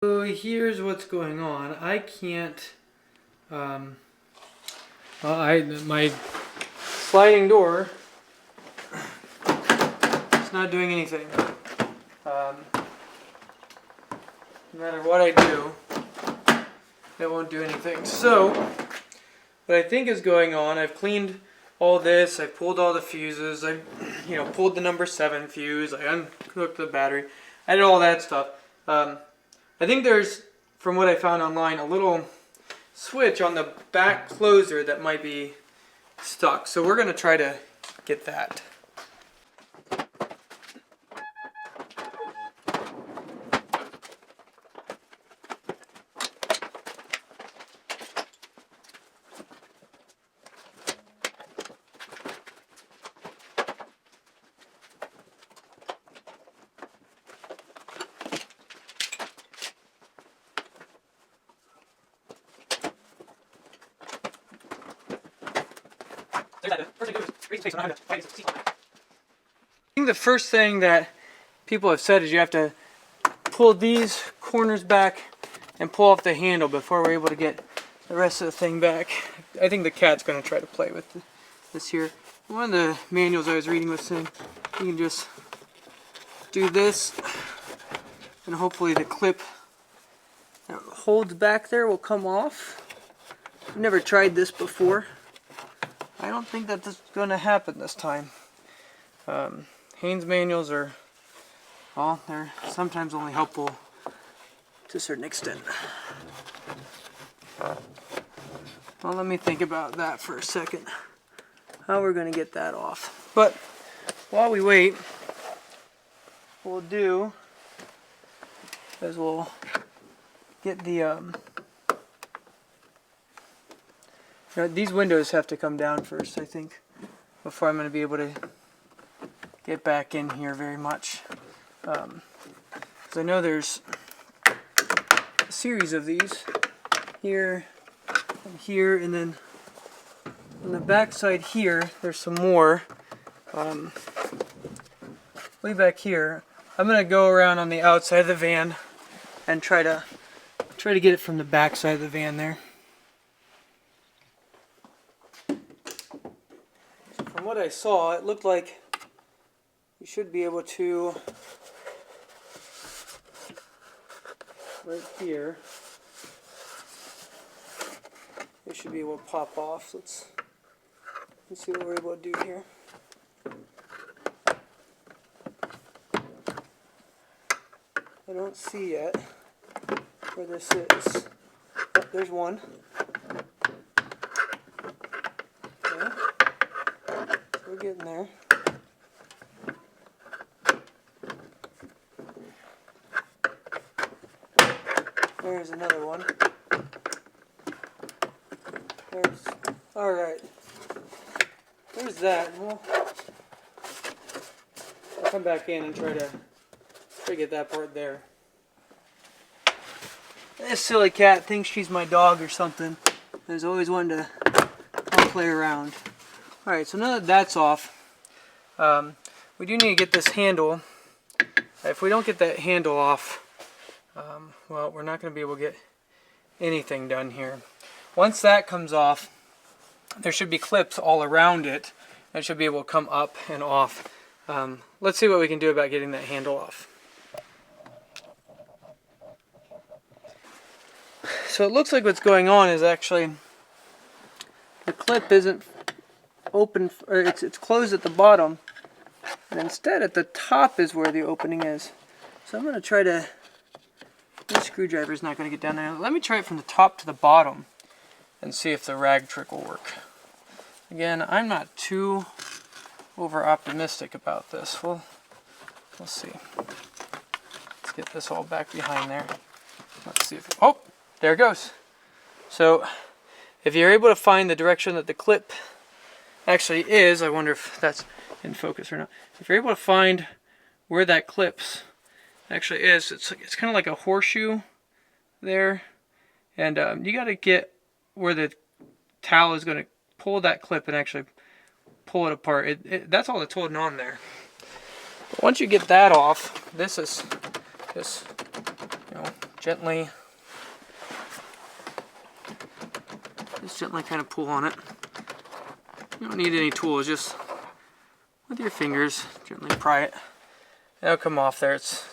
So here's what's going on. I can't, my sliding door is not doing anything. No matter what I do, it won't do anything. So, what I think is going on, I've cleaned all this, I pulled all the fuses, I pulled the number 7 fuse, I unhooked the battery, I did all that stuff. I think there's, from what I found online, a little switch on the back closer that might be stuck. So we're going to try to get that. I think the first thing that people have said is you have to pull these corners back and pull off the handle before we're able to get the rest of the thing back. I think the cat's going to try to play with this here. One of the manuals I was reading was saying you can just do this and hopefully the clip that holds back there will come off. I've never tried this before. I don't think that this is going to happen this time. Haynes manuals are, well, they're sometimes only helpful to a certain extent. Well, let me think about that for a second. How we're going to get that off. But while we wait, what we'll do is we'll get the these windows have to come down first, I think, before I'm going to be able to get back in here very much. Because I know there's a series of these here and here, and then on the back side here, there's some more. Way back here, I'm going to go around on the outside of the van and try to get it from the back side of the van there. From what I saw, it looked like you should be able to, right here, it should be able to pop off. Let's see what we're able to do here. I don't see yet where this is. Oh, there's one. Okay. We're getting there. There's another one. There's, alright. There's that. Well, I'll come back in and try to get that part there. This silly cat thinks she's my dog or something. There's always one to play around. Alright, so now that that's off, we do need to get this handle. If we don't get that handle off, well, we're not going to be able to get anything done here. Once that comes off, there should be clips all around it and it should be able to come up and off. Let's see what we can do about getting that handle off. So it looks like what's going on is actually the clip isn't open, or it's closed at the bottom, and instead at the top is where the opening is. So I'm going to try to, this screwdriver is not going to get down there. Let me try it from the top to the bottom and see if the rag trick will work. Again, I'm not too over optimistic about this. We'll see. Let's get this all back behind there. Let's see if, oh, there it goes. So if you're able to find the direction that the clip actually is, I wonder if that's in focus or not. If you're able to find where that clips actually is, it's kind of like a horseshoe there, and you got to get where the towel is going to pull that clip and actually pull it apart. That's all that's holding on there. But once you get that off, this is just gently, just gently kind of pull on it. You don't need any tools, just with your fingers, gently pry it. It'll come off there. It's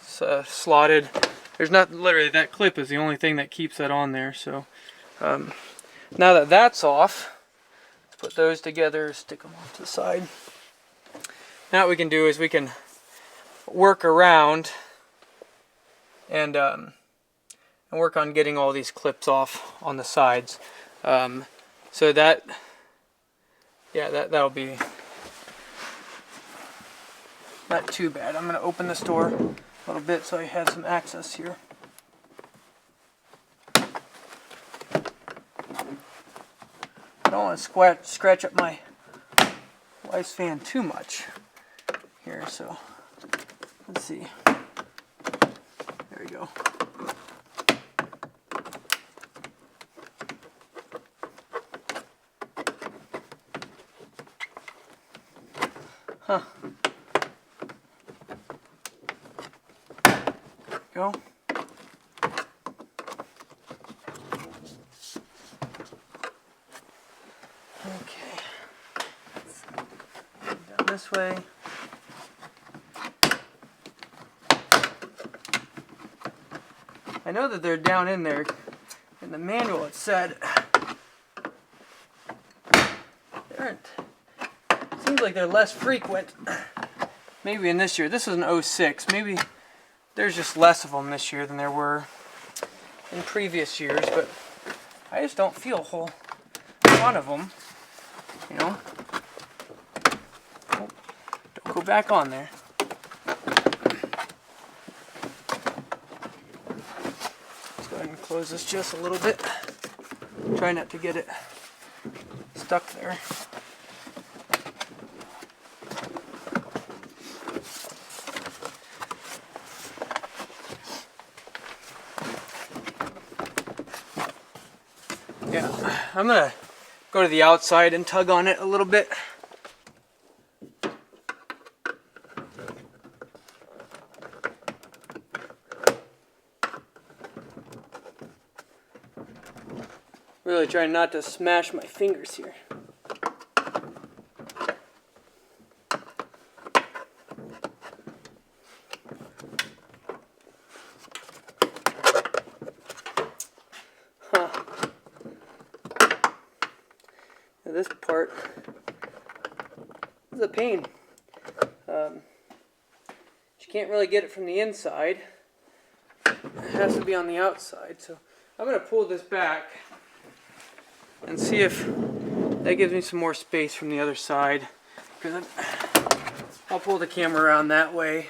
slotted. There's not, literally, that clip is the only thing that keeps that on there. So now that that's off, let's put those together, stick them off to the side. Now what we can do is we can work around and work on getting all these clips off on the sides. So that, yeah, that'll be not too bad. I'm going to open this door a little bit so I have some access here. I don't want to scratch up my wife's fan too much here, so let's see. There we go. Huh. Go. Okay. Down this way. I know that they're down in there. In the manual it said they aren't. Seems like they're less frequent. Maybe in this year. This is an 06. Maybe there's just less of them this year than there were in previous years, but I just don't feel a whole ton of them, you know. Oh, don't go back on there. Let's go ahead and close this just a little bit. Try not to get it stuck there. Yeah, I'm going to go to the outside and tug on it a little bit. Really trying not to smash my fingers here. This part is a pain. You can't really get it from the inside. It has to be on the outside. So I'm going to pull this back and see if that gives me some more space from the other side. Because I'll pull the camera around that way.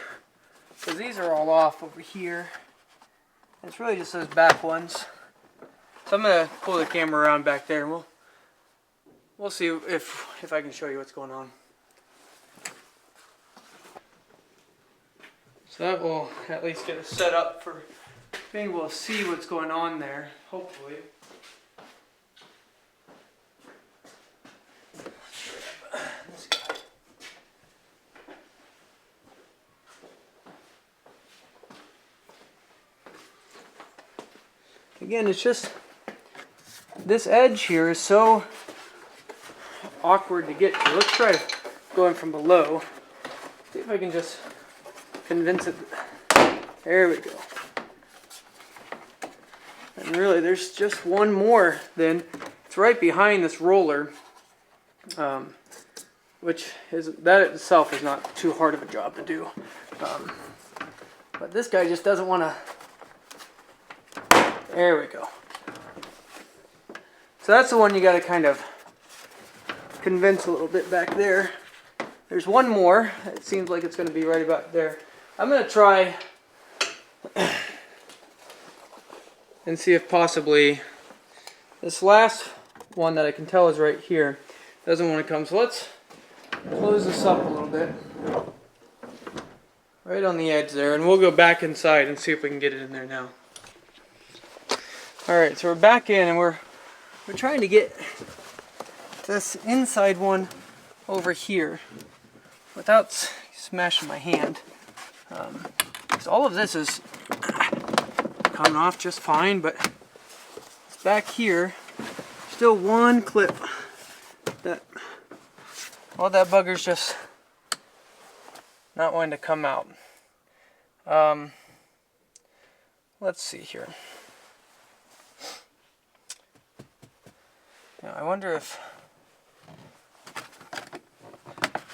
Because these are all off over here. And it's really just those back ones. So I'm going to pull the camera around back there and we'll see if I can show you what's going on. So that will at least get us set up for being able to see what's going on there, hopefully. This guy. Again, it's just this edge here is so awkward to get to. Let's try going from below. See if I can just convince it. There we go. And really, there's just one more then. It's right behind this roller, which is, that itself is not too hard of a job to do. But this guy just doesn't want to. There we go. So that's the one you got to kind of convince a little bit back there. There's one more. It seems like it's going to be right about there. I'm going to try and see if possibly this last one that I can tell is right here doesn't want to come. So let's close this up a little bit. Right on the edge there. And we'll go back inside and see if we can get it in there now. Alright, so we're back in and we're trying to get this inside one over here without smashing my hand. Because all of this is coming off just fine, but it's back here. Still one clip that, well, that bugger's just not wanting to come out. Let's see here. Now, I wonder if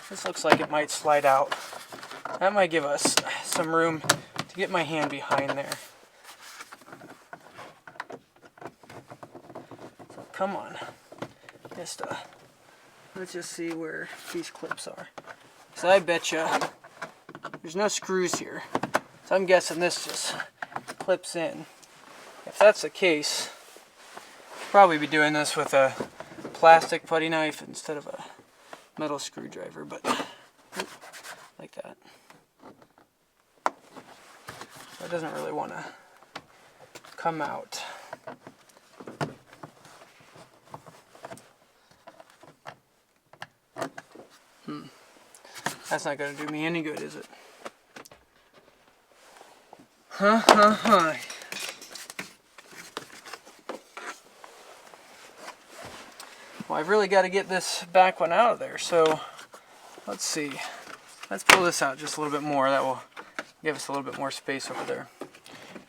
this looks like it might slide out. That might give us some room to get my hand behind there. So come on. Let's just see where these clips are. So I bet you there's no screws here. So I'm guessing this just clips in. If that's the case, I'll probably be doing this with a plastic putty knife instead of a metal screwdriver, but like that. That doesn't really want to come out. That's not going to do me any good, is it? Well, I've really got to get this back one out of there, so let's see. Let's pull this out just a little bit more. That will give us a little bit more space over there.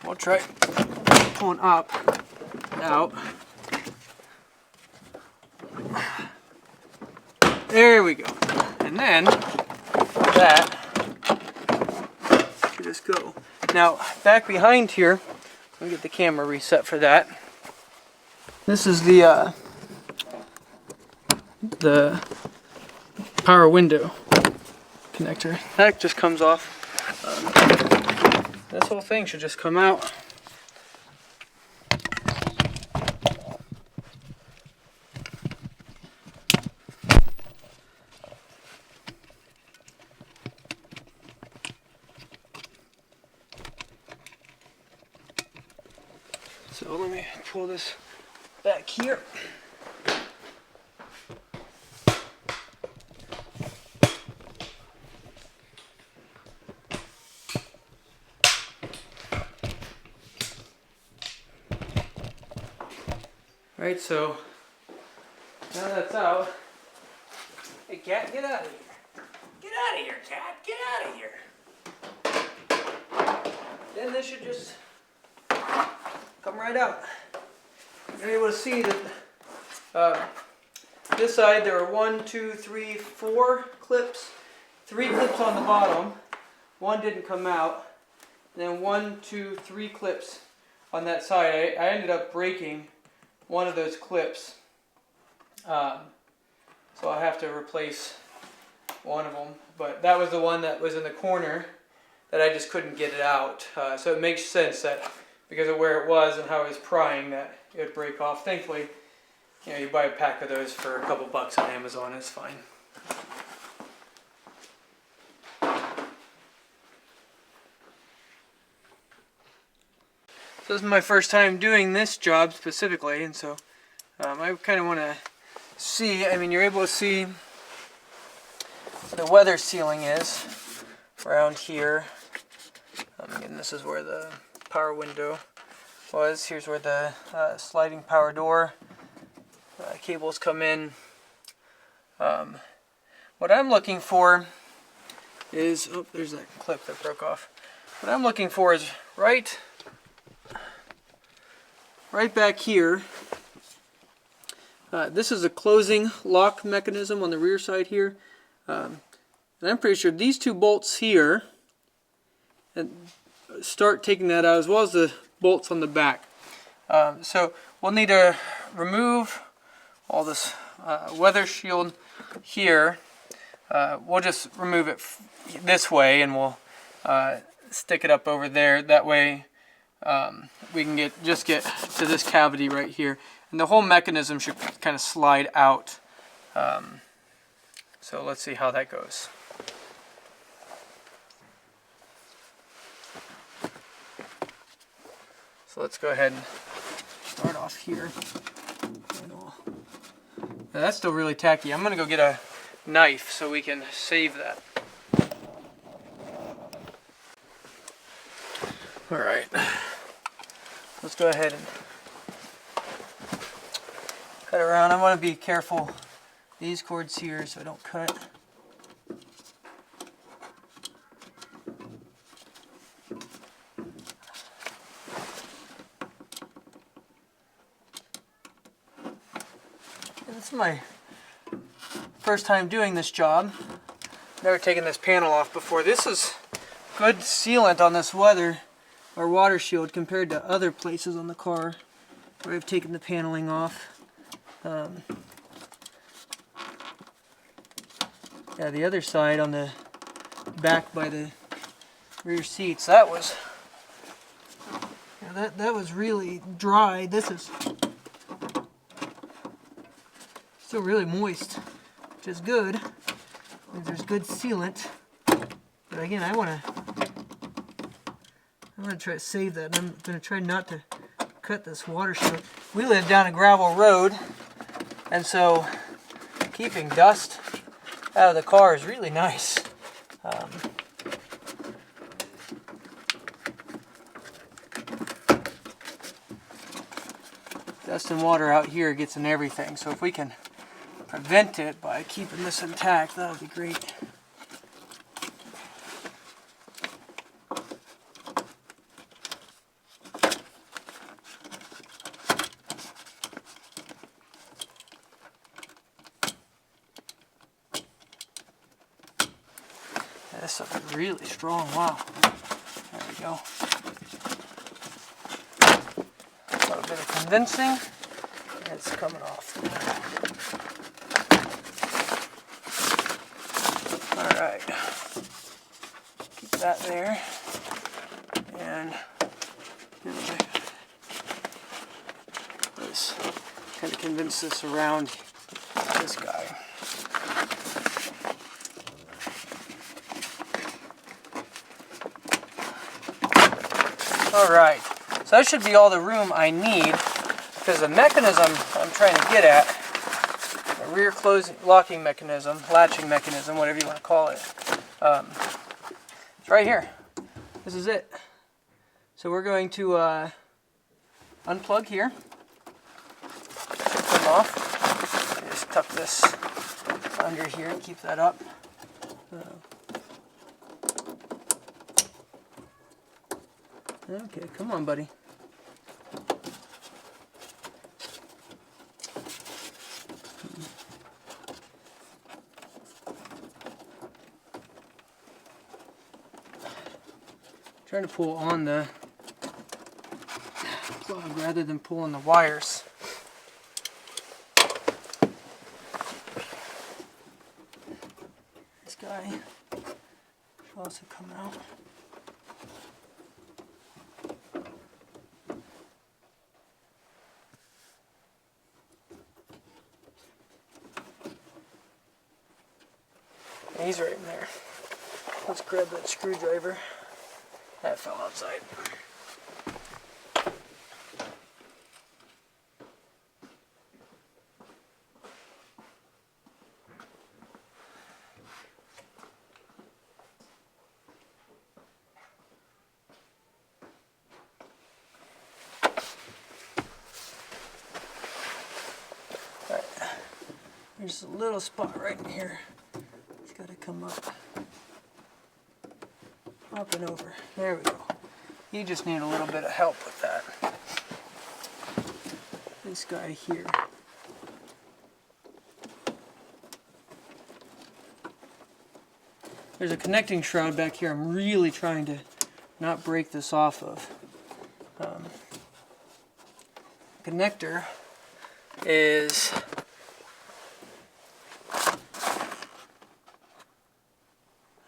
We'll try pulling up, out. There we go. And then that should just go. Now, back behind here, let me get the camera reset for that. This is the power window connector. That just comes off. This whole thing should just come out. So let me pull this back here. Alright, so now that's out. Hey cat, get out of here. Get out of here, cat. Get out of here. Then this should just come right out. You're able to see that this side there are 1, 2, 3, 4 clips. 3 clips on the bottom. 1 didn't come out. Then 1, 2, 3 clips on that side. I ended up breaking one of those clips. So I'll have to replace one of them. But that was the one that was in the corner that I just couldn't get it out. So it makes sense that because of where it was and how it was prying that it would break off. Thankfully, you know, you buy a pack of those for a couple bucks on Amazon, it's fine. So this is my first time doing this job specifically, and so I kind of want to see, I mean, you're able to see the weather sealing is around here. And this is where the power window was. Here's where the sliding power door cables come in. What I'm looking for is, oh, there's that clip that broke off. What I'm looking for is right back here. This is a closing lock mechanism on the rear side here. And I'm pretty sure these 2 bolts here and start taking that out, as well as the bolts on the back. So we'll need to remove all this weather shield here. We'll just remove it this way, and we'll stick it up over there. That way we can just get to this cavity right here, and the whole mechanism should kind of slide out. So let's see how that goes. So let's go ahead and start off here. Now that's still really tacky. I'm going to go get a knife so we can save that. Alright. let's go ahead and cut around. I want to be careful these cords here so I don't cut. And this is my first time doing this job. Never taken this panel off before. This is good sealant on this weather or water shield compared to other places on the car where I've taken the paneling off. Yeah, the other side on the back by the rear seats, that was that was really dry. This is still really moist, which is good. There's good sealant, but again, I want to try to save that, and I'm going to try not to cut this water shield. We live down a gravel road, and so keeping dust out of the car is really nice. Dust and water out here gets in everything, so if we can prevent it by keeping this intact, that would be great. This stuff is really strong. Wow. There we go. A little bit of condensing. It's coming off. Alright. Keep that there. And let's kind of condense this around this guy. Alright, so that should be all the room I need, because the mechanism I'm trying to get at, the rear closing, locking mechanism, latching mechanism, whatever you want to call it, it's right here. This is it. So we're going to unplug here, turn off, just tuck this under here and keep that up. Okay, come on, buddy. Trying to pull on the plug rather than pull on the wires. This guy should also come out. He's right in there. Let's grab that screwdriver. That fell outside. Alright. There's a little spot right in here. Got to come up and over. There we go. You just need a little bit of help with that. This guy here. There's a connecting shroud back here. I'm really trying to not break this off of. Connector is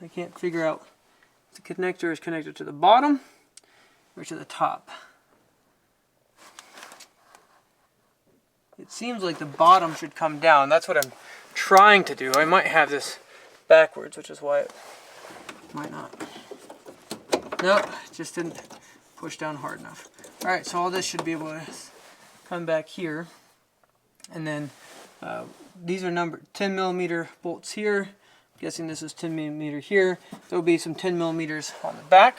I can't figure out if the connector is connected to the bottom or to the top. It seems like the bottom should come down. That's what I'm trying to do. I might have this backwards, which is why it might not. Nope, it just didn't push down hard enough. Alright, so all this should be able to come back here. And then these are numbered 10 millimeter bolts here. I'm guessing this is 10 millimeter here. There will be some 10 millimeters on the back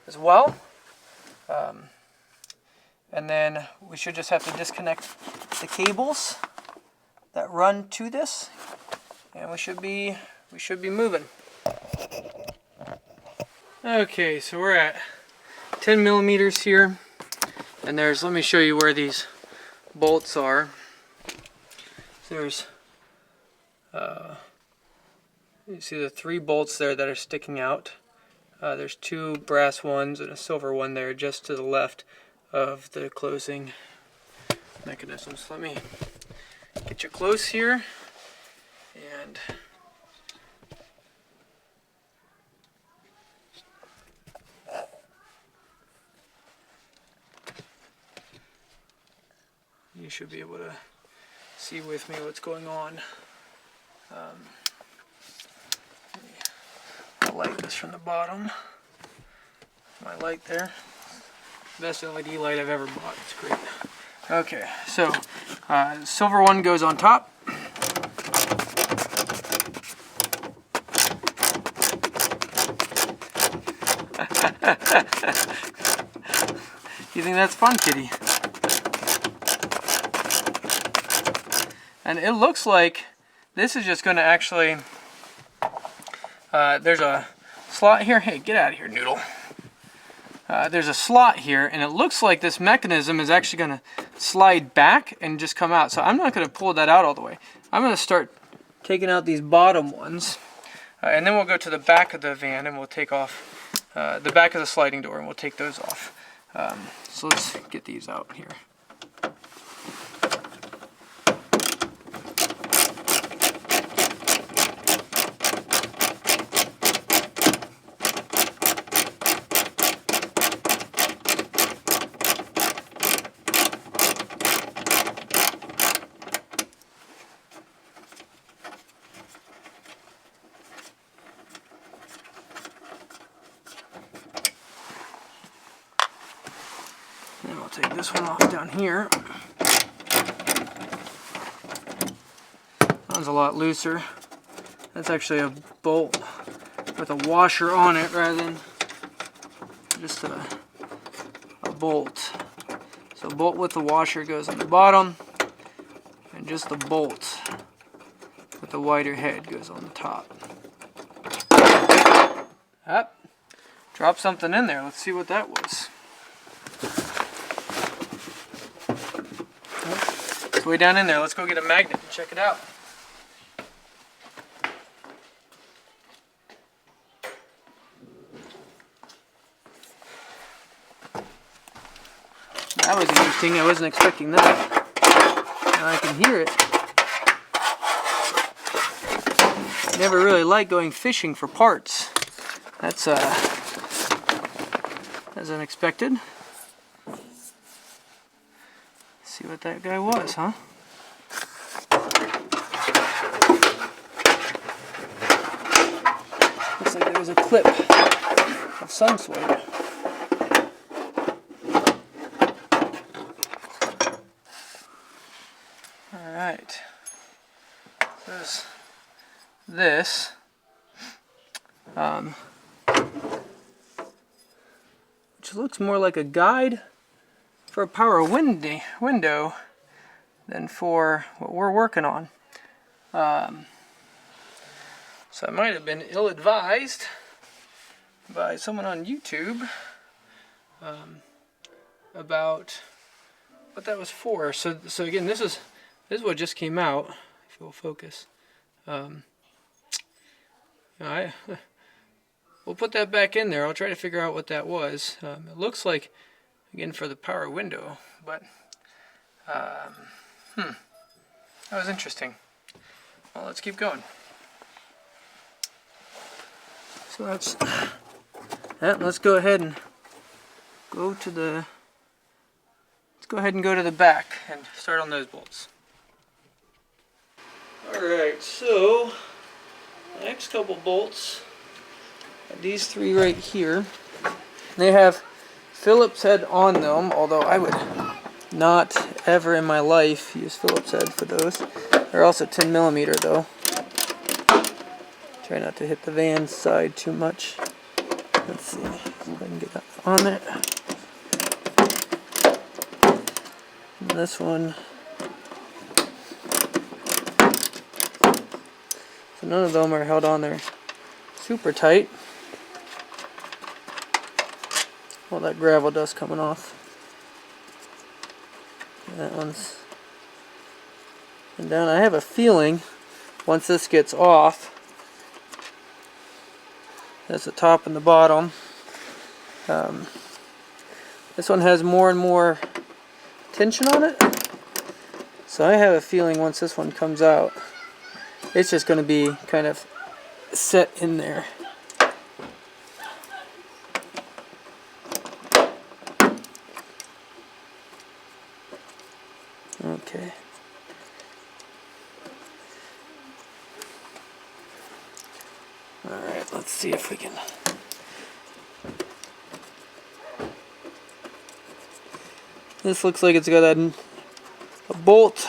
as well. And then we should just have to disconnect the cables that run to this, and we should be moving. Okay, so we're at 10 millimeters here, and let me show you where these bolts are. There's you see the 3 bolts there that are sticking out. There's 2 brass ones and a silver one there just to the left of the closing mechanisms. Let me get you close here, and you should be able to see with me what's going on. I'll light this from the bottom. My light there. Best LED light I've ever bought. It's great. Okay, so the silver one goes on top. You think that's fun, kitty? And it looks like this is just going to actually, there's a slot here. Hey, get out of here, Noodle. There's a slot here, and it looks like this mechanism is actually going to slide back and just come out. So I'm not going to pull that out all the way. I'm going to start taking out these bottom ones, and then we'll go to the back of the van and we'll take off the back of the sliding door, and we'll take those off. So let's get these out here. Then we'll take this one off down here. That one's a lot looser. That's actually a bolt with a washer on it rather than just a bolt. So bolt with the washer goes on the bottom, and just the bolt with the wider head goes on the top. Up. Drop something in there. Let's see what that was. It's way down in there. Let's go get a magnet and check it out. That was interesting. I wasn't expecting that. Now I can hear it. I never really liked going fishing for parts. That's unexpected. See what that guy was, huh? Looks like there was a clip of some sort. Alright. There's this. Which looks more like a guide for a power window than for what we're working on. So I might have been ill-advised by someone on YouTube about what that was for. So again, this is what just came out. If you'll focus, we'll put that back in there. I'll try to figure out what that was. It looks like, again, for the power window, but that was interesting. Well, let's keep going. So that's that. Let's go ahead and go to the back and start on those bolts. Alright, so the next couple bolts, these 3 right here, they have Phillips head on them, although I would not ever in my life use Phillips head for those. They're also 10 millimeter though. Try not to hit the van side too much. Let's see if I can get that on there. And this one. So none of them are held on there super tight. All that gravel dust coming off. And that one's and down. I have a feeling once this gets off, that's the top and the bottom. This one has more and more tension on it. So I have a feeling once this one comes out, it's just going to be kind of set in there. Okay. Alright, let's see if we can. This looks like it's got a bolt,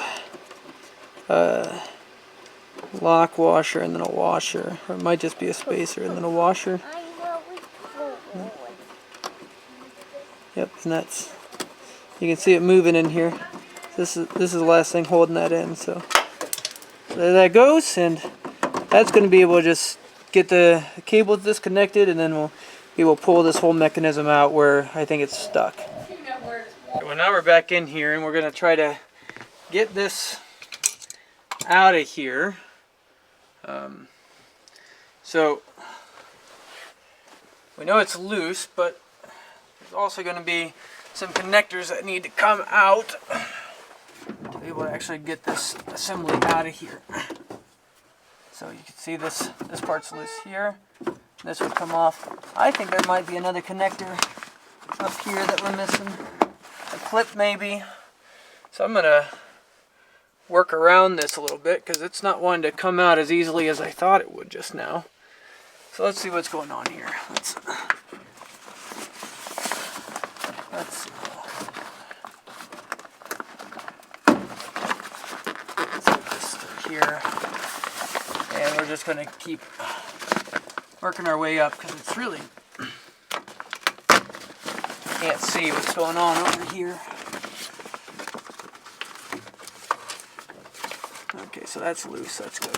lock washer, and then a washer. Or it might just be a spacer and then a washer. Yep, and that's, you can see it moving in here. This is the last thing holding that in. So there that goes, and that's going to be able to just get the cables disconnected, and then we'll be able to pull this whole mechanism out where I think it's stuck. Well, now we're back in here, and we're going to try to get this out of here. So we know it's loose, but there's also going to be some connectors that need to come out to be able to actually get this assembly out of here. So you can see this part's loose here. This would come off. I think there might be another connector up here that we're missing. A clip maybe. So I'm going to work around this a little bit because it's not wanting to come out as easily as I thought it would just now. So let's see what's going on here. Let's see this through here. And we're just going to keep working our way up because it's really, can't see what's going on over here. Okay, so that's loose, that's good.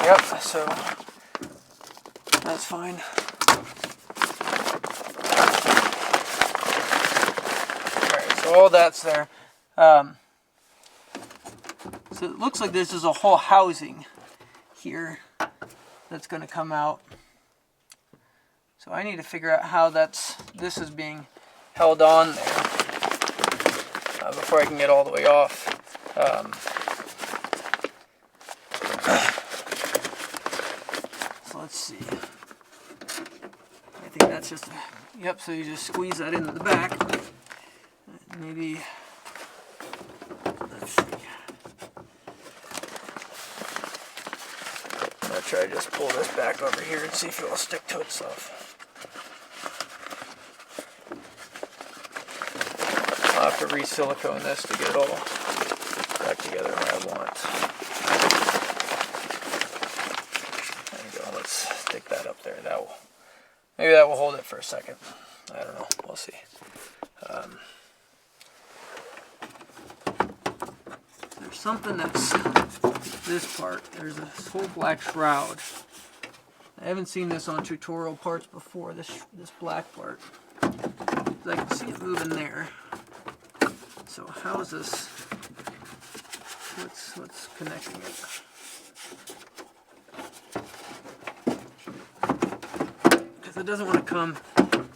Yep, so that's fine. Alright, so all that's there. So it looks like this is a whole housing here that's going to come out. So I need to figure out how this is being held on there before I can get all the way off. So let's see. I think that's just yep. So you just squeeze that into the back. Maybe. Let's see. I'm gonna try to just pull this back over here and see if it will stick to itself. I'll have to re-silicone this to get it all back together where I want. There you go. Let's stick that up there. Maybe that will hold it for a second. I don't know. We'll see. There's something that's this part. There's a whole black shroud. I haven't seen this on tutorial parts before. This black part. I can see it moving there. So how is this? What's connecting it? Because it doesn't want to come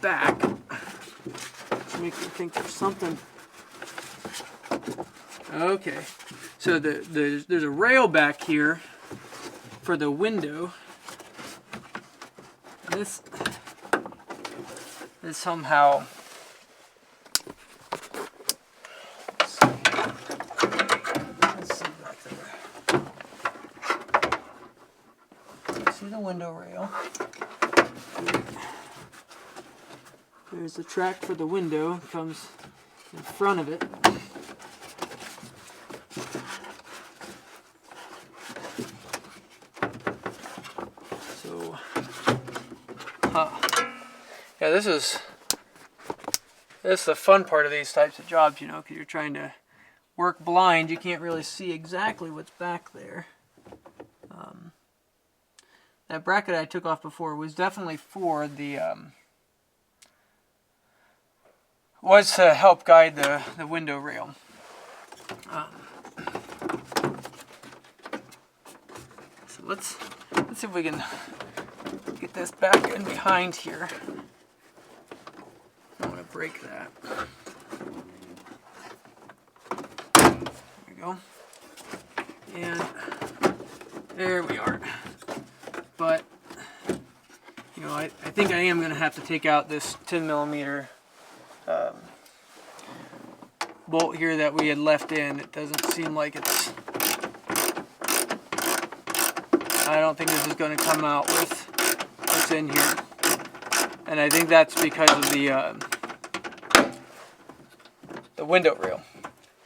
back, which makes me think there's something. Okay, so there's a rail back here for the window. This is somehow. See the window rail. There's the track for the window. It comes in front of it. So, Yeah, this is the fun part of these types of jobs, you know, because you're trying to work blind. You can't really see exactly what's back there. That bracket I took off before was definitely for the was to help guide the window rail. So let's see if we can get this back and behind here. I don't want to break that. There we go. And there we are. But, you know, I think I am going to have to take out this 10 millimeter bolt here that we had left in. It doesn't seem like it's... I don't think this is going to come out with what's in here. And I think that's because of the window rail.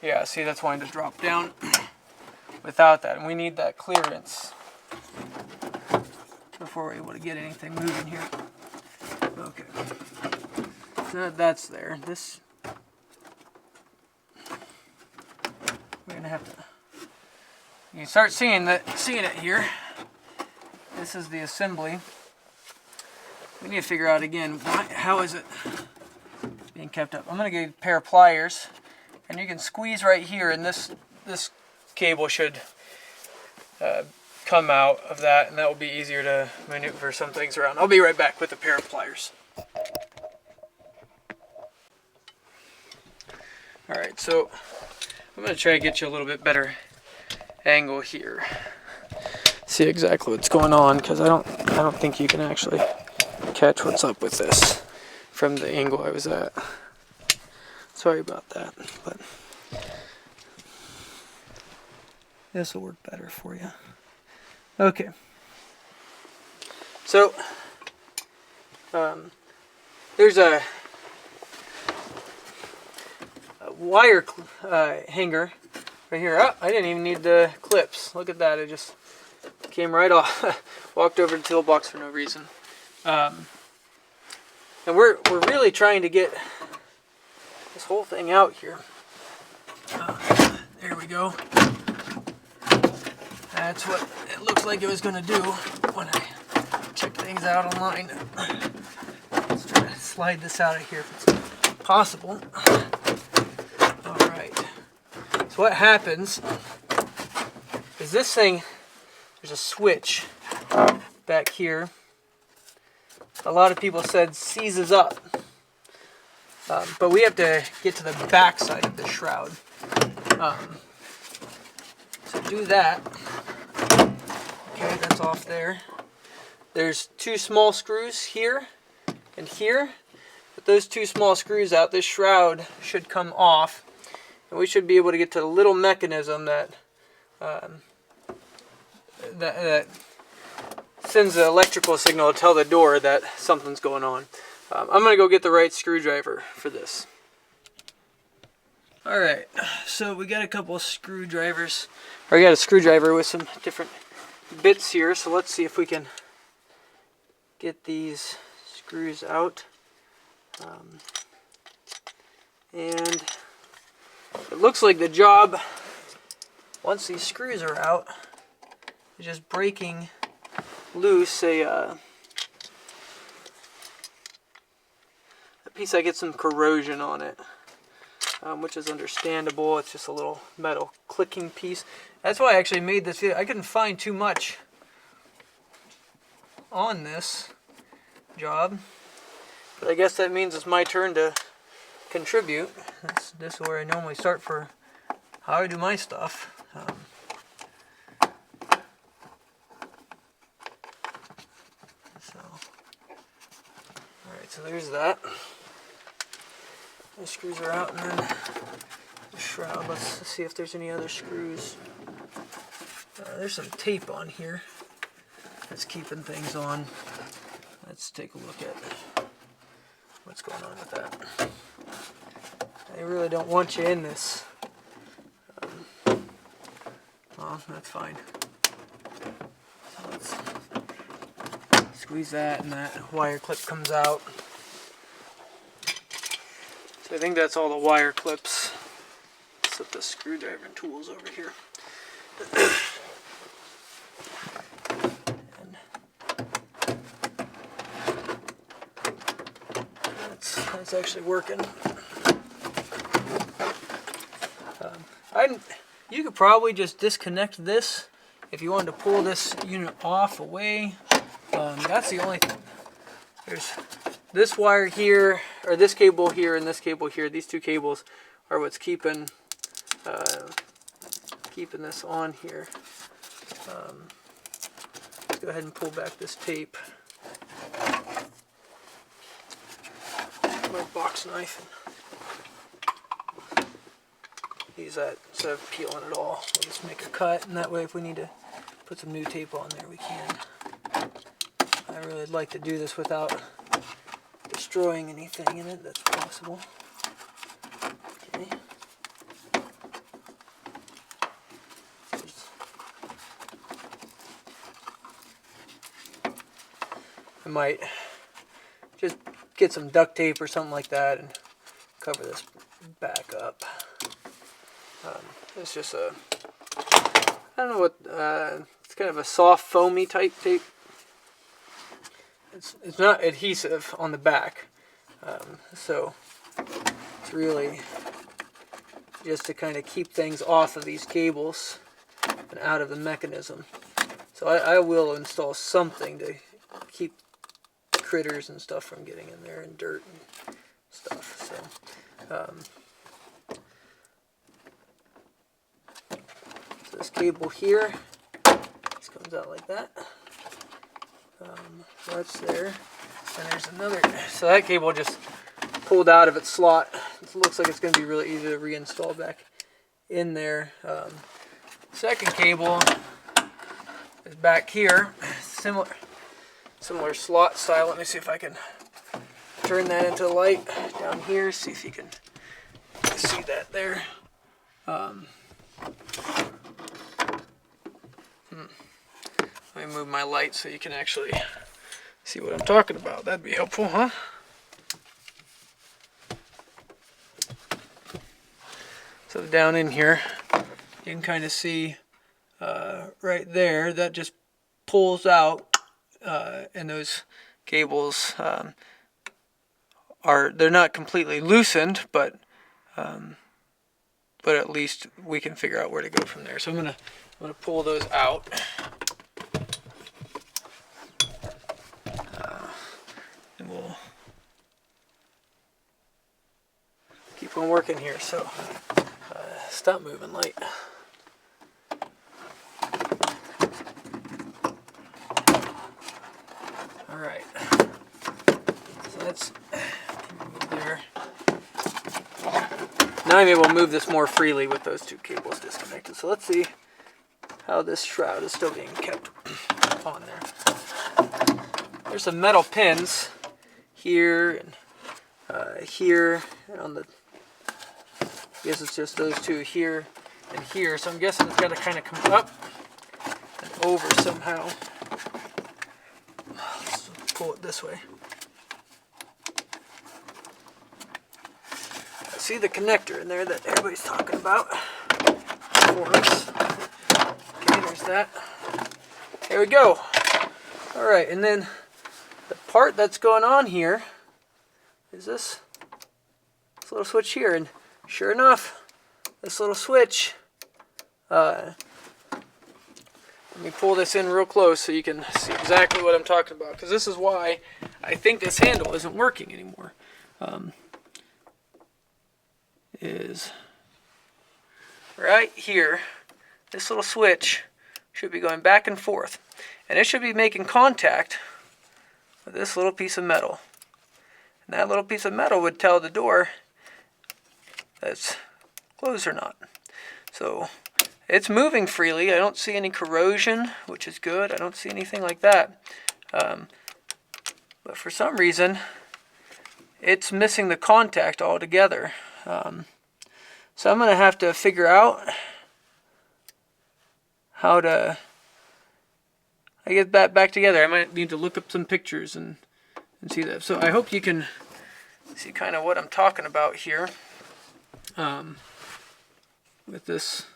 Yeah, see, that's wanting to drop down without that. And we need that clearance before we're able to get anything moving here. Okay. So that's there. This... we're going to have to... you can start seeing it here. This is the assembly. We need to figure out again, how is it being kept up. I'm going to get a pair of pliers, and you can squeeze right here, and this cable should come out of that, and that will be easier to maneuver some things around. I'll be right back with a pair of pliers. Alright, so I'm going to try to get you a little bit better angle here. See exactly what's going on, because I don't think you can actually catch what's up with this from the angle I was at. Sorry about that, but this will work better for you. Okay. So there's a wire hanger right here. Oh, I didn't even need the clips. Look at that. It just came right off. Walked over to the toolbox for no reason. And we're really trying to get this whole thing out here. There we go. That's what it looks like it was going to do when I checked things out online. Let's try to slide this out of here if it's possible. Alright. So what happens is this thing, there's a switch back here. A lot of people said seizes up. But we have to get to the back side of the shroud. So do that. Okay, that's off there. There's two small screws here and here. With those two small screws out, this shroud should come off. And we should be able to get to the little mechanism that that sends the electrical signal to tell the door that something's going on. I'm going to go get the right screwdriver for this. Alright, so we got a couple of screwdrivers. Or we got a screwdriver with some different bits here, so let's see if we can get these screws out. And it looks like the job, once these screws are out, is just breaking loose a piece that gets some corrosion on it, which is understandable. It's just a little metal clicking piece. That's why I actually made this video. I couldn't find too much on this job, but I guess that means it's my turn to contribute. This is where I normally start for how I do my stuff. Alright, so there's that. The screws are out, and then the shroud. Let's see if there's any other screws. There's some tape on here that's keeping things on. Let's take a look at what's going on with that. They really don't want you in this. Well, that's fine. So let's squeeze that, and that wire clip comes out. So I think that's all the wire clips. Set the screwdriver and tools over here. That's actually working. You could probably just disconnect this if you wanted to pull this unit off away. That's the only thing. There's this wire here, or this cable here, and this cable here. These two cables are what's keeping this on here. Let's go ahead and pull back this tape. My box knife. Use that instead of peeling it all. We'll just make a cut, and that way if we need to put some new tape on there, we can. I really like to do this without destroying anything in it that's possible. Okay. I might just get some duct tape or something like that and cover this back up. It's just a, I don't know what, it's kind of a soft foamy type tape. It's not adhesive on the back, so it's really just to kind of keep things off of these cables and out of the mechanism. So I will install something to keep critters and stuff from getting in there, and dirt and stuff. So, so this cable here, this comes out like that. So that's there, and there's another. So that cable just pulled out of its slot. It looks like it's going to be really easy to reinstall back in there. Second cable is back here, similar slot style. Let me see if I can turn that into light down here. See if you can see that there. Let me move my light so you can actually see what I'm talking about. That'd be helpful, huh? So down in here, you can kind of see right there, that just pulls out, and those cables they're not completely loosened, but at least we can figure out where to go from there. So I'm gonna pull those out. And we'll keep on working here. So stop moving, light. All right. So that's there. Now I'm able to move this more freely with those two cables disconnected. So let's see how this shroud is still being kept on there. There's some metal pins here and here, and on the, I guess it's just those two here and here. So I'm guessing it's got to kind of come up and over somehow. Let's pull it this way. I see the connector in there that everybody's talking about for us. Okay, there's that. There we go. All right, and then the part that's going on here is this little switch here, and sure enough, this little switch, let me pull this in real close so you can see exactly what I'm talking about, because this is why I think this handle isn't working anymore. Is right here, this little switch should be going back and forth, and it should be making contact with this little piece of metal. And that little piece of metal would tell the door that it's closed or not. So it's moving freely. I don't see any corrosion, which is good. I don't see anything like that. But for some reason, it's missing the contact altogether. So I'm going to have to figure out how to get that back together. I might need to look up some pictures and see that. So I hope you can see kind of what I'm talking about here. With this,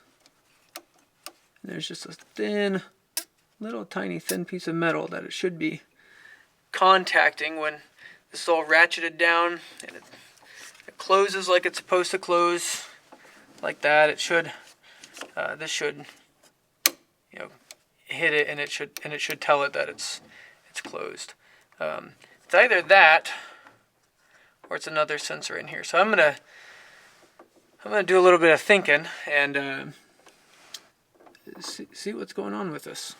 there's just a thin, little tiny thin piece of metal that it should be contacting when this is all ratcheted down, and it closes like it's supposed to close, like that. It should, this should, you know, hit it, and it should tell it that it's closed. It's either that, or it's another sensor in here. So I'm gonna do a little bit of thinking and see what's going on with this.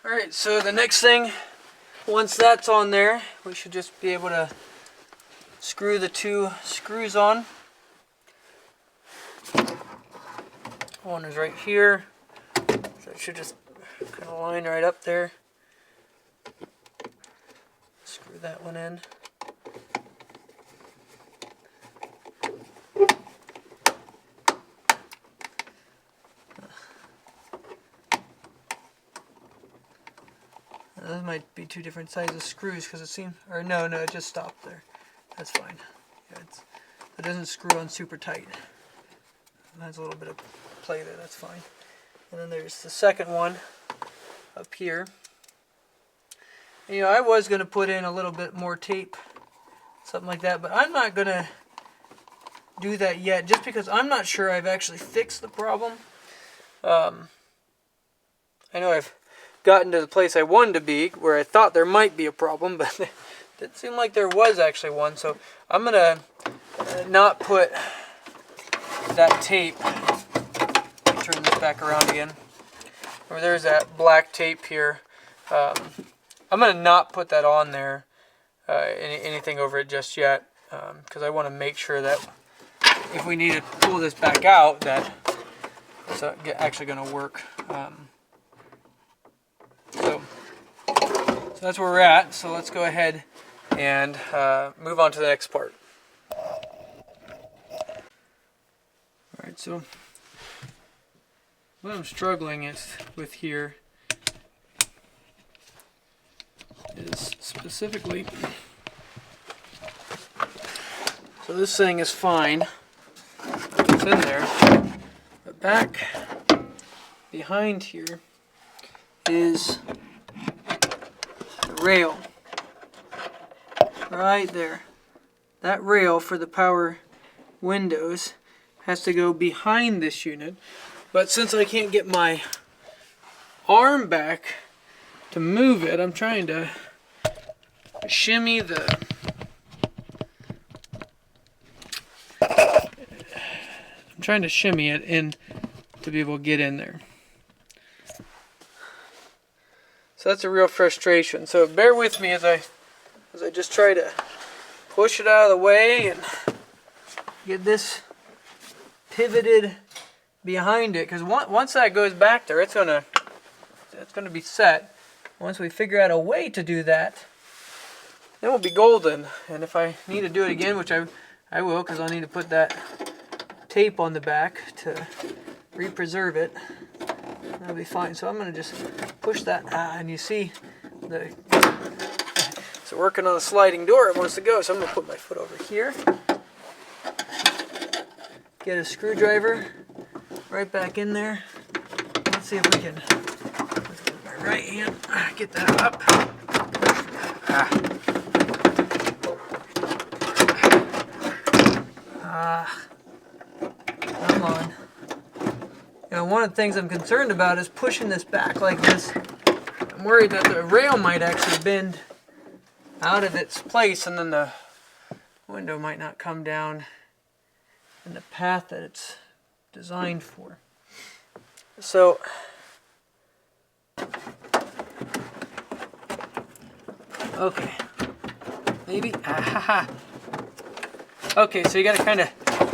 All right, so the next thing, once that's on there, we should just be able to screw the two screws on. One is right here, so it should just kind of line right up there. Screw that one in. Those might be two different sizes of screws because it seems, or no, it just stopped there. That's fine. Yeah, it doesn't screw on super tight. It has a little bit of play there, that's fine. And then there's the second one up here. And, you know, I was going to put in a little bit more tape, something like that, but I'm not going to do that yet just because I'm not sure I've actually fixed the problem. I know I've gotten to the place I wanted to be where I thought there might be a problem, but it didn't seem like there was actually one. So I'm going to not put that tape. Let me turn this back around again. Or there's that black tape here. I'm going to not put that on there, anything over it just yet, because I want to make sure that if we need to pull this back out, that it's actually going to work. So that's where we're at. So let's go ahead and move on to the next part. Alright, so what I'm struggling with here is specifically, so this thing is fine, it's in there, but back behind here is the rail right there. That rail for the power windows has to go behind this unit, but since I can't get my arm back to move it, I'm trying to shimmy the it in to be able to get in there. So that's a real frustration. So bear with me as I just try to push it out of the way and get this pivoted behind it. Because once that goes back there, it's gonna be set. Once we figure out a way to do that, then we'll be golden. And if I need to do it again, which I will, because I'll need to put that tape on the back to re-preserve it, that'll be fine. So I'm going to just push that, and you see so working on the sliding door, it wants to go. So I'm going to put my foot over here, get a screwdriver right back in there. Let's see if we can, with my right hand, get that up. Come on. You know, one of the things I'm concerned about is pushing this back like this. I'm worried that the rail might actually bend out of its place, and then the window might not come down in the path that it's designed for. So okay, maybe. Okay, so you got to kind of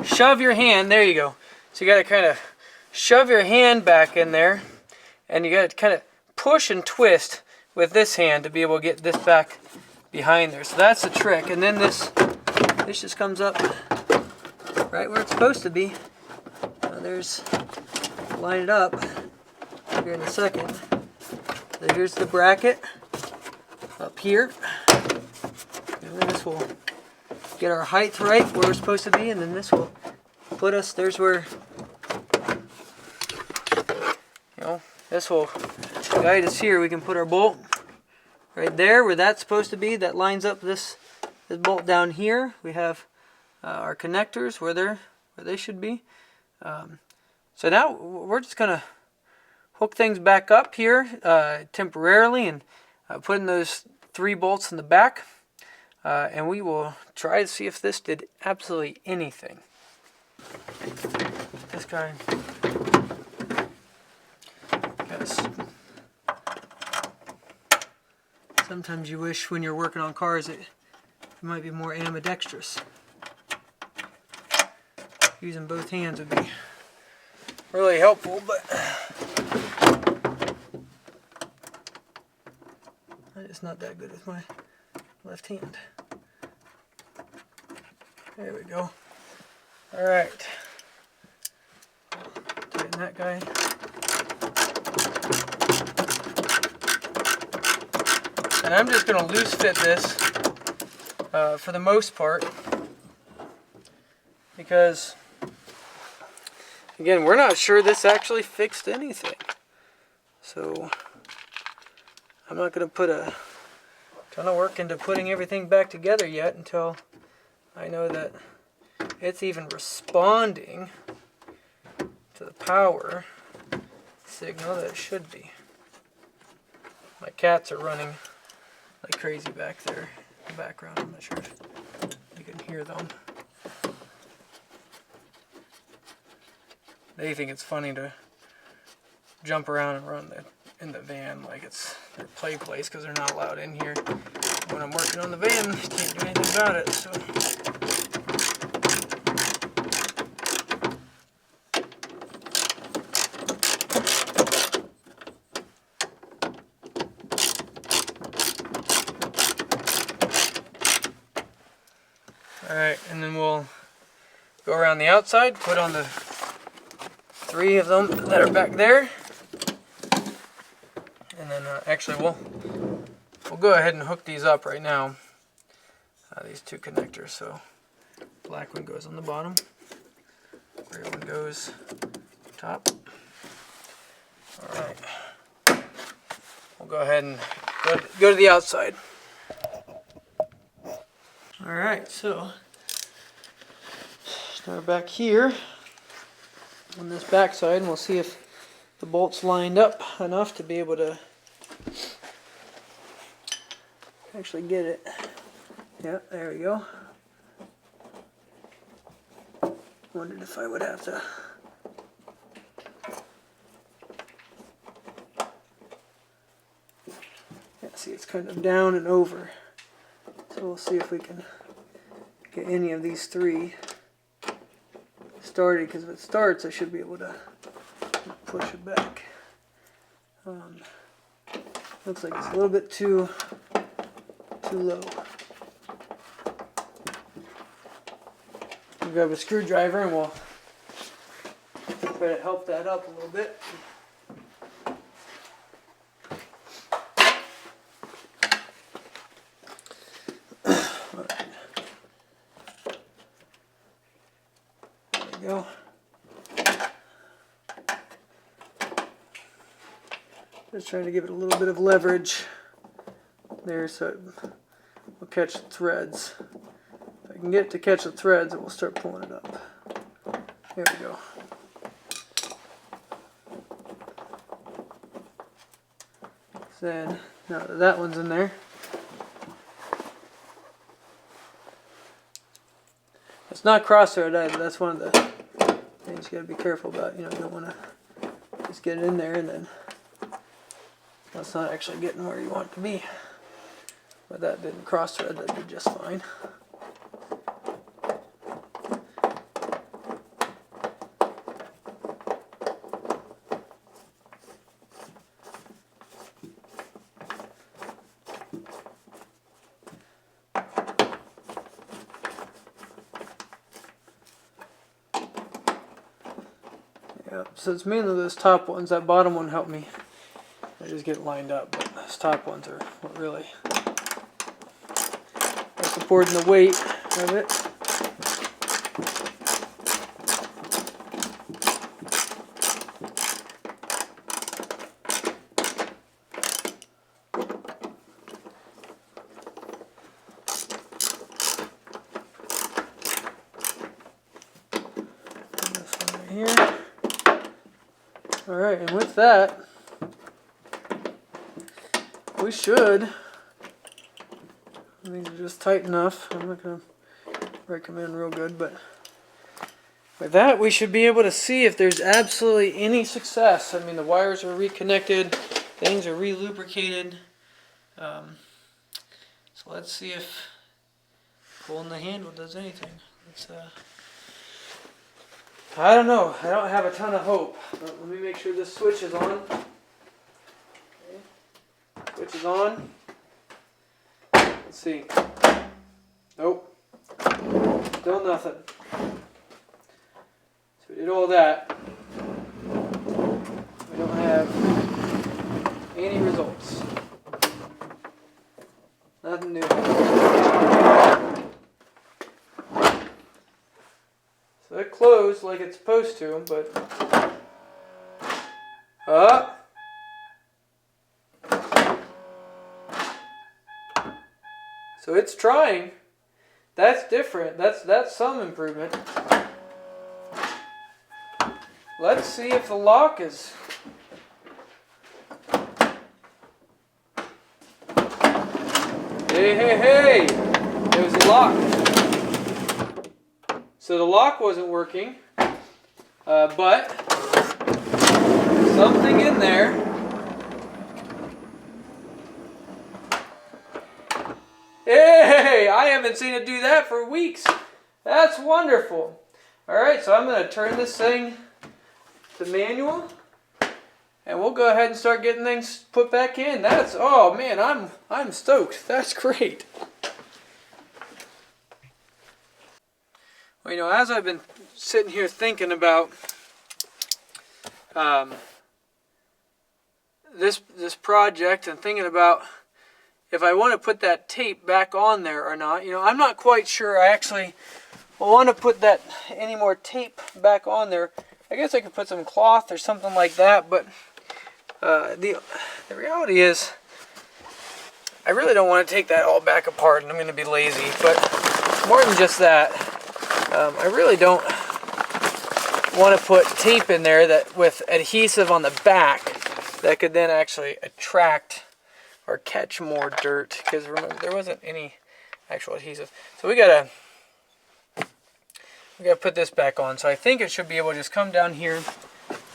shove your hand. There you go. So you got to kind of shove your hand back in there, and you got to kind of push and twist with this hand to be able to get this back behind there. So that's the trick. And then this just comes up right where it's supposed to be. There's, line it up here in a second. So here's the bracket up here. And And this will get our height right where we're supposed to be, and then this will put us, there's where, you know, this will guide us here. We can put our bolt right there where that's supposed to be. That lines up this bolt down here. We have our connectors where they should be. So now we're just gonna hook things back up here temporarily and put in those 3 bolts in the back, and we will try to see if this did absolutely anything. This guy, yes. Sometimes you wish when you're working on cars that you might be more ambidextrous. Using both hands would be really helpful, but it's not that good with my left hand. There we go. Alright. Tighten that guy. And I'm just going to loose fit this for the most part, because again, we're not sure this actually fixed anything. So I'm not going to put a ton of work into putting everything back together yet until I know that it's even responding to the power signal that it should be. My cats are running like crazy back there in the background. I'm not sure if you can hear them. They think it's funny to jump around and run in the van like it's their play place, because they're not allowed in here. When I'm working on the van, can't do anything about it. So. Alright, and then we'll go around the outside, put on the 3 of them that are back there. And then actually we'll go ahead and hook these up right now. These 2 connectors. So black one goes on the bottom, gray one goes top. Alright. We'll go ahead and go to the outside. Alright, so start back here on this back side, and we'll see if the bolt's lined up enough to be able to actually get it. Yeah, there we go. Wondered if I would have to. Yeah, see, it's kind of down and over. So we'll see if we can get any of these 3 started, because if it starts I should be able to push it back. Looks like it's a little bit too low. We'll grab a screwdriver and we'll try to help that up a little bit. Go. Just trying to give it a little bit of leverage there so it will catch the threads. If I can get it to catch the threads, it will start pulling it up. There we go. Then, now that that one's in there, it's not cross-thread either. That's one of the things you got to be careful about. You know, you don't want to just get it in there and then that's not actually getting where you want it to be. But that didn't cross-thread. That did just fine. Yeah, so it's mainly those top ones. That bottom one helped me. I just get it lined up, but those top ones are what really make the board and the weight of it. Here. All right, and with that, we should. These are just tight enough. I'm not going to recommend real good, but with that, we should be able to see if there's absolutely any success. I mean, the wires are reconnected, things are re-lubricated. So let's see if pulling the handle does anything. Let's, I don't know. I don't have a ton of hope. But let me make sure this switch is on. Okay. Switch is on. Let's see. Nope. Still nothing. So we did all that. We don't have any results. Nothing new. So it closed like it's supposed to, but so it's trying. That's different. That's some improvement. Let's see if the lock is. Hey! It was locked. So the lock wasn't working, but something in there. Hey, I haven't seen it do that for weeks. That's wonderful. All right, so I'm going to turn this thing to manual, and we'll go ahead and start getting things put back in. That's, oh man, I'm stoked. That's great. Well, you know, as I've been sitting here thinking about this project and thinking about if I want to put that tape back on there or not, you know, I'm not quite sure. I actually want to put that any more tape back on there. I guess I could put some cloth or something like that, but the reality is I really don't want to take that all back apart, and I'm going to be lazy. But more than just that, I really don't want to put tape in there that with adhesive on the back that could then actually attract or catch more dirt, because remember there wasn't any actual adhesive. So we gotta put this back on. So I think it should be able to just come down here,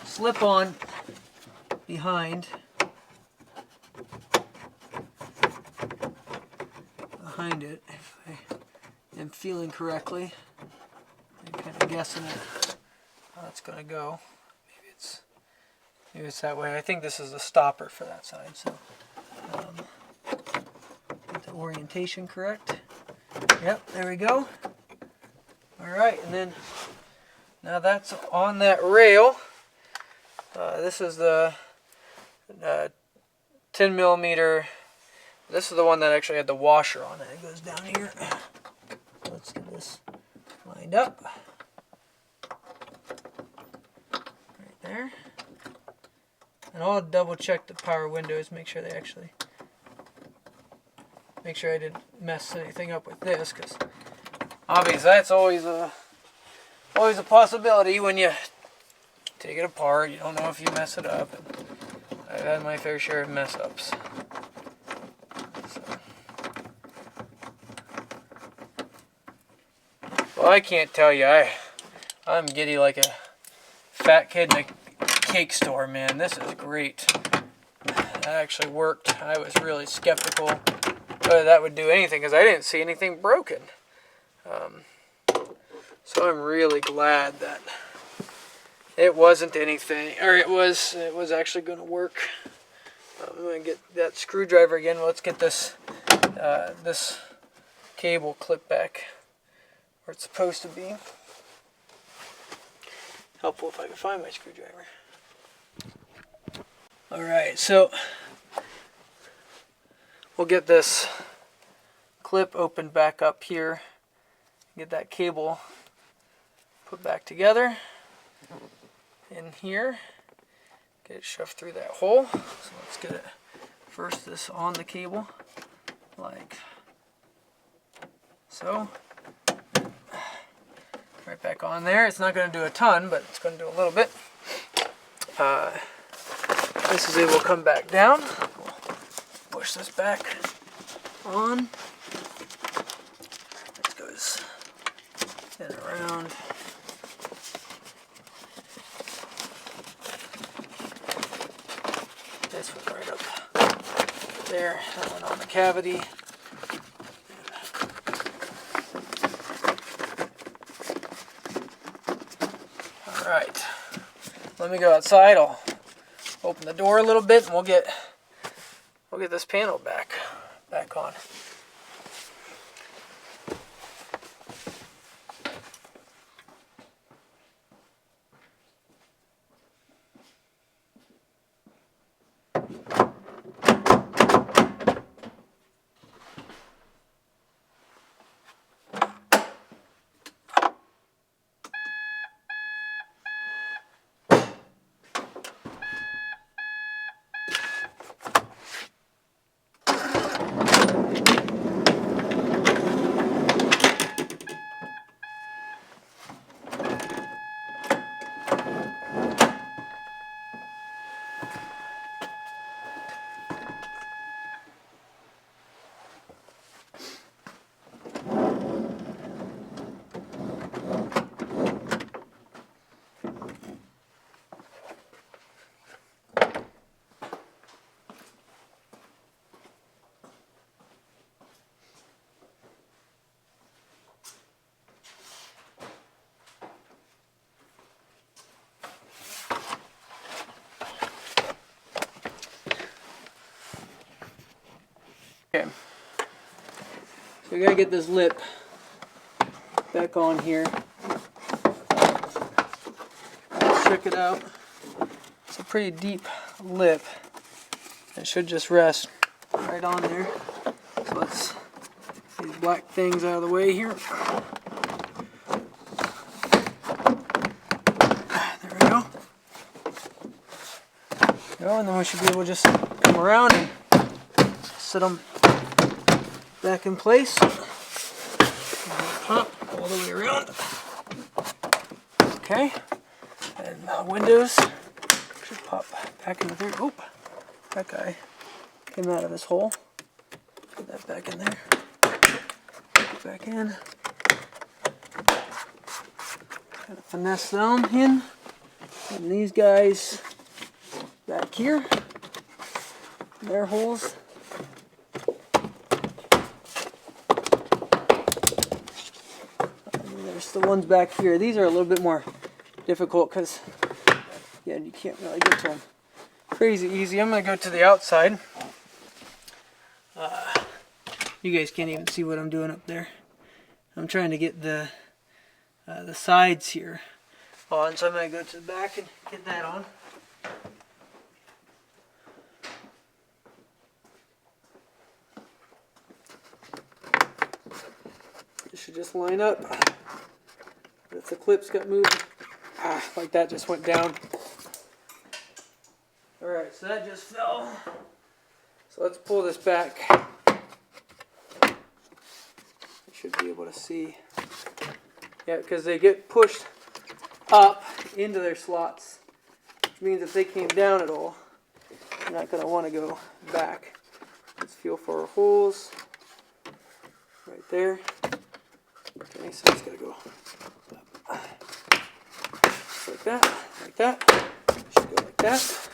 slip on behind it, if I am feeling correctly. I'm kind of guessing how it's going to go. Maybe it's that way. I think this is the stopper for that side. So get the orientation correct. Yep, there we go. All right, and then now that's on that rail. This is the 10 millimeter. This is the one that actually had the washer on it. It goes down here. Let's get this lined up. Right there. And I'll double check the power windows, make sure I didn't mess anything up with this, because obviously that's always a possibility when you take it apart. You don't know if you mess it up. And I've had my fair share of mess ups. Well, I can't tell you, I'm giddy like a fat kid in a cake store, man. This is great. That actually worked. I was really skeptical whether that would do anything, because I didn't see anything broken. So I'm really glad that it wasn't anything, or it was actually going to work. I'm going to get that screwdriver again. Let's get this this cable clipped back where it's supposed to be. Helpful if I can find my screwdriver. Alright, so we'll get this clip opened back up here. Get that cable put back together in here. Get it shoved through that hole. So let's get it first this on the cable like so. Right back on there. It's not going to do a ton, but it's going to do a little bit. This is able to come back down. We'll push this back on. This goes in and around. This one right up there. That one on the cavity. Alright. Let me go outside. I'll open the door a little bit and we'll get this panel back on. Okay, so we gotta get this lip back on here. Check it out. It's a pretty deep lip. It should just rest right on there. So let's get these black things out of the way here. There we go. And then we should be able to just come around and set them back in place. Pop all the way around. Okay. And the windows should pop back into there. Oh, that guy came out of his hole. Put that back in there. Put it back in. Gotta finesse them in. And these guys back here. Their holes. There's the ones back here. These are a little bit more difficult because, yeah, you can't really get to them crazy easy. I'm going to go to the outside. You guys can't even see what I'm doing up there. I'm trying to get the sides here on, so I'm going to go to the back and get that on. It should just line up. If the clips got moved, like that just went down. Alright, so that just fell. So let's pull this back. You should be able to see. Yeah, because they get pushed up into their slots. Which means if they came down at all, you're not going to want to go back. Let's feel for our holes. Right there. Okay, so it's got to go just like that, like that. Should go like that.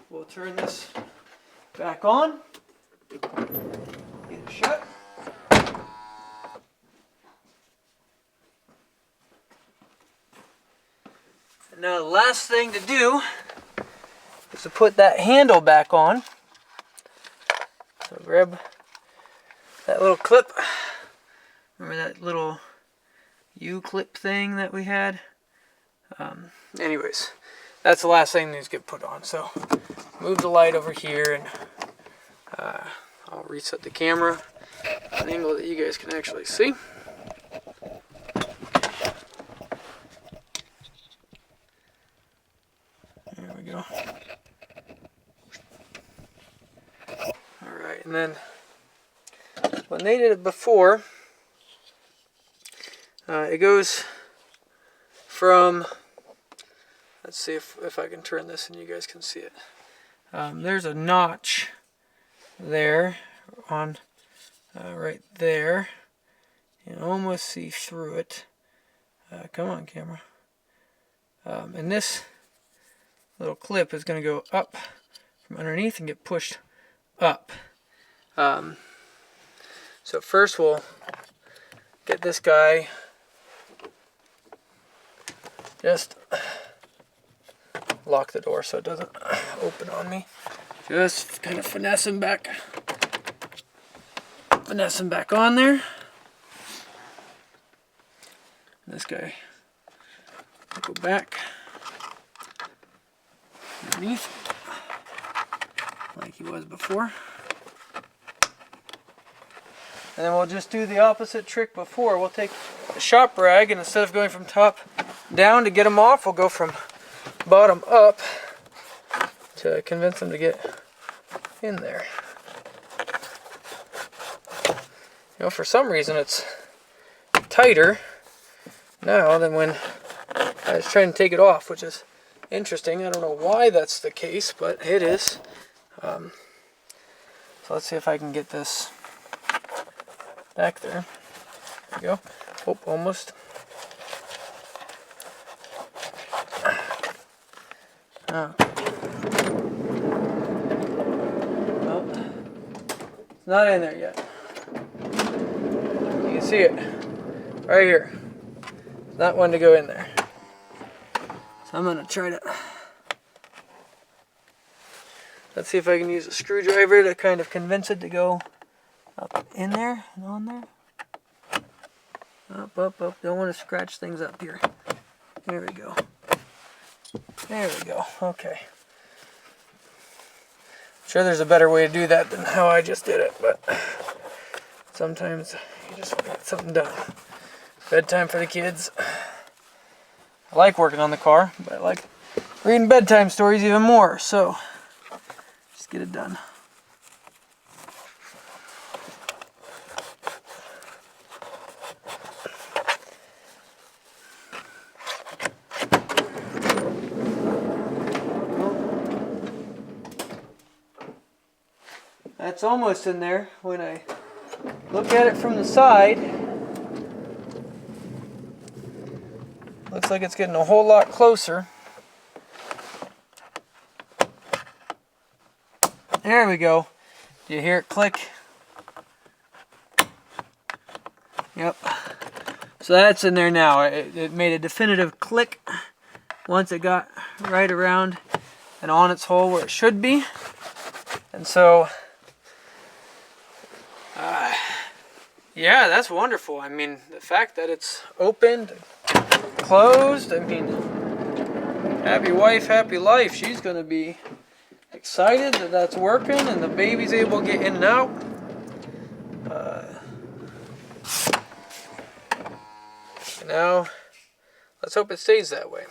We'll turn this back on. Get it shut. And now the last thing to do is to put that handle back on. So grab that little clip. Remember that little U-clip thing that we had? Anyways, that's the last thing that needs to get put on. So move the light over here and I'll reset the camera at an angle that you guys can actually see. There we go. Alright, and then when they did it before, it goes from, let's see if I can turn this and you guys can see it. There's a notch there on right there. You can almost see through it. Come on, camera. And this little clip is going to go up from underneath and get pushed up. So first we'll get this guy just lock the door so it doesn't open on me. Just kind of finesse him back on there. This guy will go back underneath like he was before. And then we'll just do the opposite trick before. We'll take a shop rag, and instead of going from top down to get them off, we'll go from bottom up to convince them to get in there. You know, for some reason it's tighter now than when I was trying to take it off, which is interesting. I don't know why that's the case, but it is. So let's see if I can get this back there. There we go. Oh, almost. Oh. Well, it's not in there yet. You can see it right here. It's not one to go in there. So I'm going to try to... Let's see if I can use a screwdriver to kind of convince it to go up in there and on there. Up, up, up. Don't want to scratch things up here. There we go. There we go. Okay. I'm sure there's a better way to do that than how I just did it, but sometimes you just want to get something done. Bedtime for the kids. I like working on the car, but I like reading bedtime stories even more, so just get it done. That's almost in there. When I look at it from the side, looks like it's getting a whole lot closer. There we go. Do you hear it click? Yep. So that's in there now. It made a definitive click once it got right around and on its hole where it should be. And so yeah, that's wonderful. I mean, the fact that it's opened, closed, I mean, happy wife, happy life. She's going to be excited that that's working and the baby's able to get in and out. Now, let's hope it stays that way.